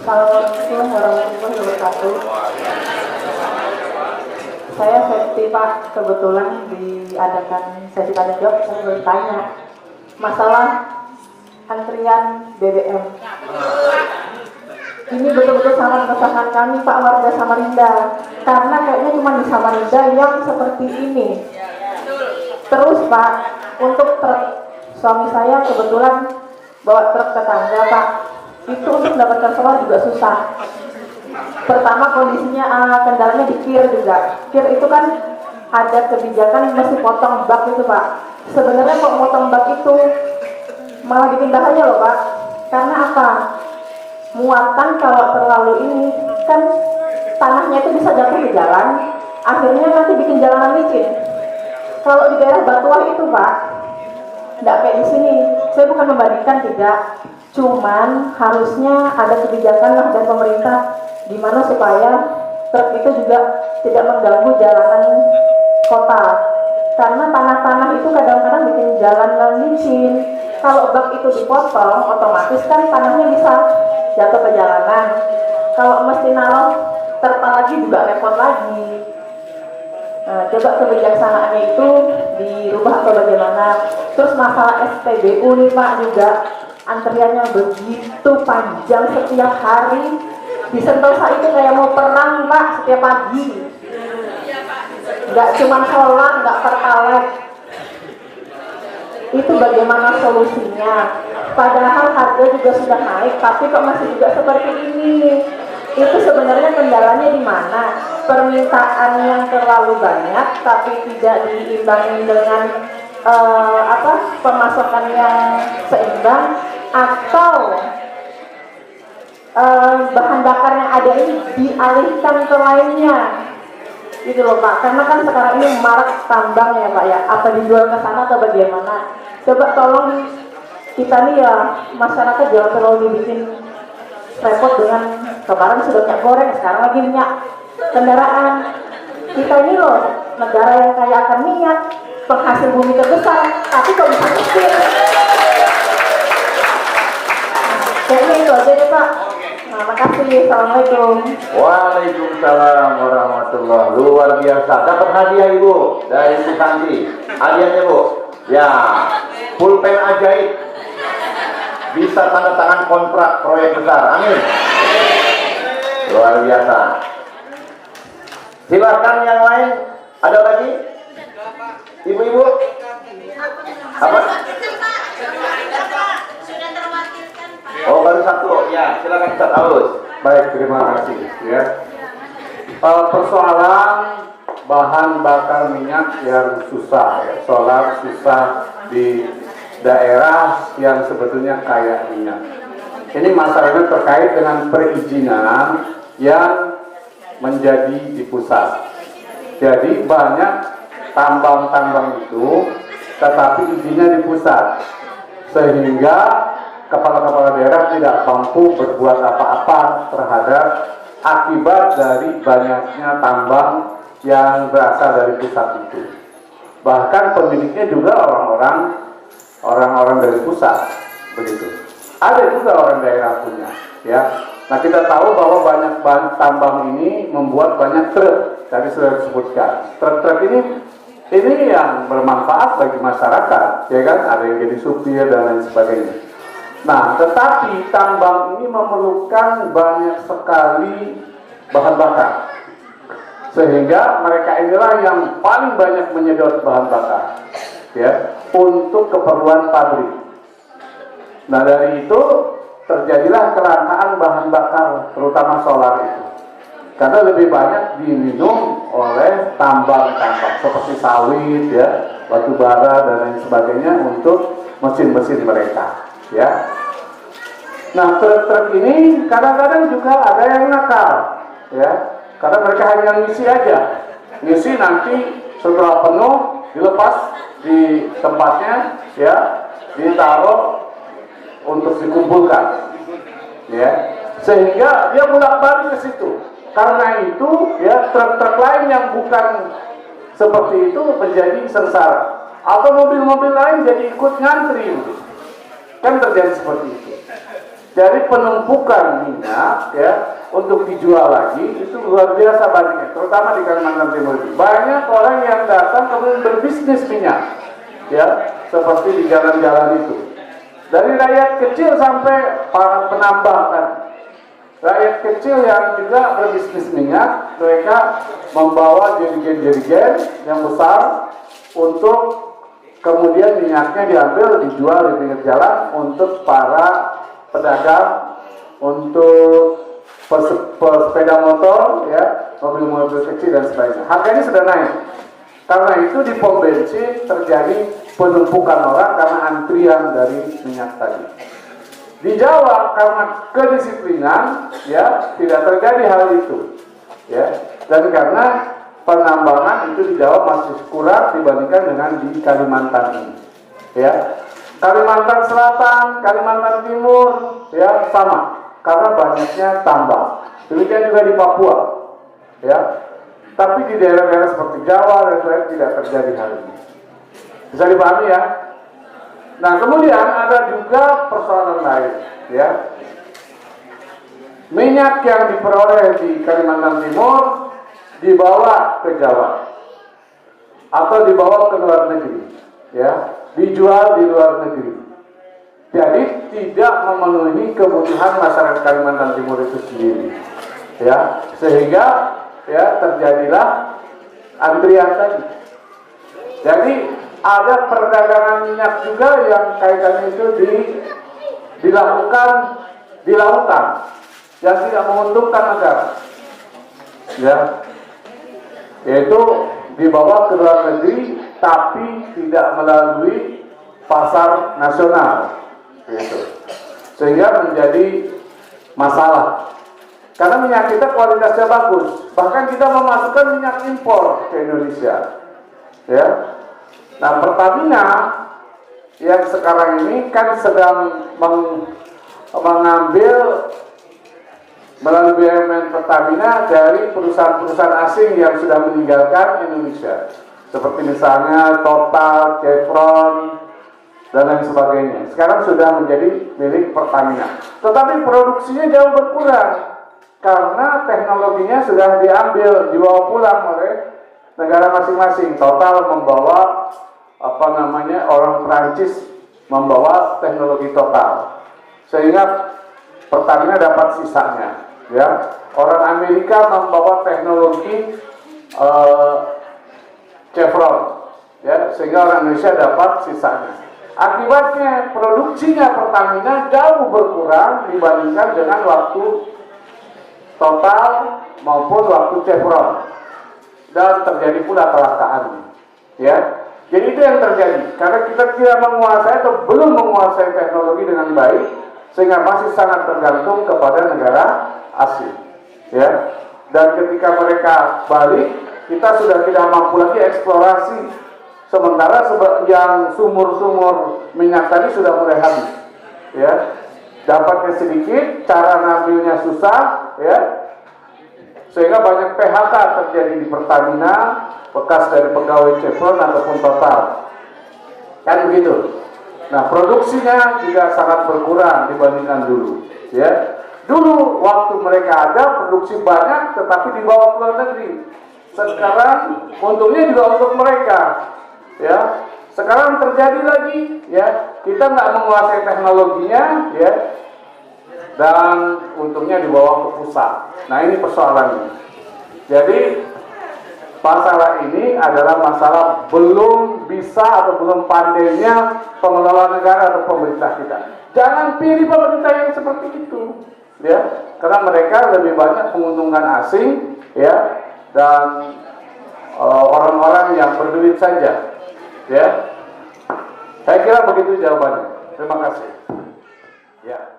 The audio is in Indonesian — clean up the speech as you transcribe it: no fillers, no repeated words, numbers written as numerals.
Assalamualaikum warahmatullahi wabarakatuh. Saya Septi Pak, kebetulan diadakan sesi tanya jawab. Saya bertanya masalah antrian BBM. Ini betul-betul sangat meresahkan kami Pak, warga Samarinda, karena kayaknya cuma di Samarinda yang seperti ini. Terus Pak, untuk truk, suami saya kebetulan bawa truk tetangga Pak, itu untuk mendapatkan solar juga susah. Pertama kondisinya kendalanya di kir juga. Kir itu kan ada kebijakan mesti potong bak itu Pak. Sebenarnya kok potong bak itu malah bikin bahaya loh Pak. Karena apa? Muatan kalau terlalu ini kan tanahnya itu bisa jatuh ke jalan, akhirnya nanti bikin jalanan licin. Kalau di daerah Batuah itu Pak, tidak kayak di sini. Saya bukan membandingkan, tidak. Cuman harusnya ada kebijakan lah dari pemerintah gimana supaya truk itu juga tidak mengganggu jalanan kota. Karena tanah-tanah itu kadang-kadang bikin jalanan licin. Kalau bak itu dipotong, otomatis kan tanahnya bisa jatuh ke jalanan. Kalau mesti naruh terpal lagi juga repot lagi. Nah, coba kebijaksanaannya itu dirubah atau bagaimana. Terus masalah SPBU nih Pak juga, antriannya begitu panjang setiap hari. Di Sentosa itu kayak mau perang Pak setiap pagi. Nggak cuma solar, nggak pertalite. Itu bagaimana solusinya? Padahal harga juga sudah naik, tapi kok masih juga seperti ini? Itu sebenarnya kendalanya di mana? Permintaan yang terlalu banyak, tapi tidak diimbangi dengan pemasokan yang seimbang, atau bahan bakar yang ada ini dialihkan ke lainnya, gitu loh Pak. Karena kan sekarang ini marak tambang ya Pak ya, apa dijual ke sana atau bagaimana? Coba tolong kita nih ya, masyarakat jangan terlalu dibikin repot dengan kemarin sudah minyak goreng, sekarang lagi minyak kendaraan. Kita ini loh negara yang kaya akan minyak, penghasil bumi terbesar, tapi kok bisa miskin? Kayaknya itu aja deh Pak. Nah, makasih. Assalamualaikum. Waalaikumsalam warahmatullahi. Luar biasa. Dapat hadiah Ibu dari Bu Santi. Hadiahnya Bu. Ya, pulpen ajaib. Bisa tanda tangan kontrak proyek besar. Amin. Luar biasa. Silakan yang lain. Ada lagi? Ibu-ibu? Apa? Oh, baru satu. Ya, silakan Ustaz Aus. Baik, terima kasih. Ya. Persoalan bahan bakar minyak yang susah, ya. Solar susah di daerah yang sebetulnya kaya minyak. Ini masalahnya terkait dengan perizinan yang menjadi di pusat. Jadi banyak tambang-tambang itu, tetapi izinnya di pusat, sehingga kepala-kepala daerah tidak mampu berbuat apa-apa terhadap akibat dari banyaknya tambang yang berasal dari pusat itu. Bahkan pemiliknya juga orang-orang dari pusat, begitu. Ada juga orang daerah punya, ya. Nah, kita tahu bahwa banyak tambang ini membuat banyak truk, tadi sudah disebutkan. Truk-truk ini yang bermanfaat bagi masyarakat, ya kan? Ada yang jadi supir dan lain sebagainya. Nah, tetapi tambang ini memerlukan banyak sekali bahan bakar, sehingga mereka inilah yang paling banyak menyedot bahan bakar, ya, untuk keperluan pabrik. Nah, dari itu terjadilah kelangkaan bahan bakar, terutama solar itu, karena lebih banyak diminum oleh tambang-tambang seperti sawit, ya, batu bara dan lain sebagainya untuk mesin-mesin mereka. Ya, nah truk-truk ini kadang-kadang juga ada yang nakal, ya, karena mereka hanya ngisi aja, ngisi nanti setelah penuh dilepas di tempatnya, ya, ditaruh untuk dikumpulkan, ya, sehingga dia bolak-balik ke situ. Karena itu, ya, truk-truk lain yang bukan seperti itu menjadi sengsara, atau mobil-mobil lain jadi ikut ngantri. Kan terjadi seperti itu. Jadi penumpukan minyak ya untuk dijual lagi itu luar biasa banyaknya, terutama di Kalimantan Timur ini. Banyak orang yang datang kemudian berbisnis minyak, ya seperti di jalan-jalan itu. Dari rakyat kecil sampai para penambang kan. Rakyat kecil yang juga berbisnis minyak, mereka membawa jerigen-jerigen yang besar untuk kemudian minyaknya diambil, dijual di pinggir jalan untuk para pedagang, untuk sepeda motor, ya, mobil-mobil kecil dan sebagainya. Harganya sudah naik. Karena itu di pom bensin terjadi penumpukan orang karena antrian dari minyak tadi. Di Jawa karena kedisiplinan, ya, tidak terjadi hal itu, ya, dan karena penambangan itu di Jawa masih kurang dibandingkan dengan di Kalimantan ini, ya. Kalimantan Selatan, Kalimantan Timur, ya sama, karena banyaknya tambang. Demikian juga di Papua, ya. Tapi di daerah-daerah seperti Jawa dan lain tidak terjadi hal ini. Bisa dipahami ya? Nah, kemudian ada juga persoalan lain, ya. Minyak yang diperoleh di Kalimantan Timur dibawa ke Jawa atau dibawa ke luar negeri, ya. Dijual di luar negeri. Jadi tidak memenuhi kebutuhan masyarakat Kalimantan Timur itu sendiri, ya, sehingga ya terjadilah antrian tadi. Jadi ada perdagangan minyak juga yang kaitannya itu dilakukan di lautan yang tidak menguntungkan negara, ya, yaitu dibawa ke luar negeri tapi tidak melalui pasar nasional, gitu. Sehingga menjadi masalah. Karena minyak kita kualitasnya bagus, bahkan kita memasukkan minyak impor ke Indonesia, ya. Nah, Pertamina yang sekarang ini kan sedang mengambil melalui BUMN Pertamina dari perusahaan-perusahaan asing yang sudah meninggalkan Indonesia, seperti misalnya Total, Chevron, dan lain sebagainya. Sekarang sudah menjadi milik Pertamina. Tetapi produksinya jauh berkurang karena teknologinya sudah diambil, dibawa pulang oleh negara masing-masing. Total membawa orang Prancis membawa teknologi Total, sehingga Pertamina dapat sisanya, ya. Orang Amerika membawa teknologi Chevron, ya, sehingga orang Indonesia dapat sisanya. Akibatnya produksinya Pertamina jauh berkurang dibandingkan dengan waktu Total maupun waktu Chevron, dan terjadi pula kelangkaan, ya. Jadi itu yang terjadi karena kita tidak menguasai atau belum menguasai teknologi dengan baik, sehingga masih sangat tergantung kepada negara asing, ya. Dan ketika mereka balik, kita sudah tidak mampu lagi eksplorasi, sementara yang sumur-sumur minyak tadi sudah mulai habis, ya. Dapatnya sedikit, cara ngambilnya susah, ya, sehingga banyak PHK terjadi di Pertamina, bekas dari pegawai Chevron ataupun Total, kan begitu. Nah, produksinya juga sangat berkurang dibandingkan dulu, ya. Dulu waktu mereka ada produksi banyak, tetapi dibawa ke luar negeri. Sekarang untungnya juga untuk mereka, ya. Sekarang terjadi lagi, ya, kita nggak menguasai teknologinya, ya, dan untungnya dibawa ke pusat. Nah, ini persoalannya. Jadi masalah ini adalah masalah belum bisa atau belum pandainya pengelola negara atau pemerintah kita. Jangan pilih pemerintah yang seperti itu, ya, karena mereka lebih banyak menguntungkan asing, ya, dan orang-orang yang berduit saja, ya. Saya kira begitu jawabannya. Terima kasih. Ya.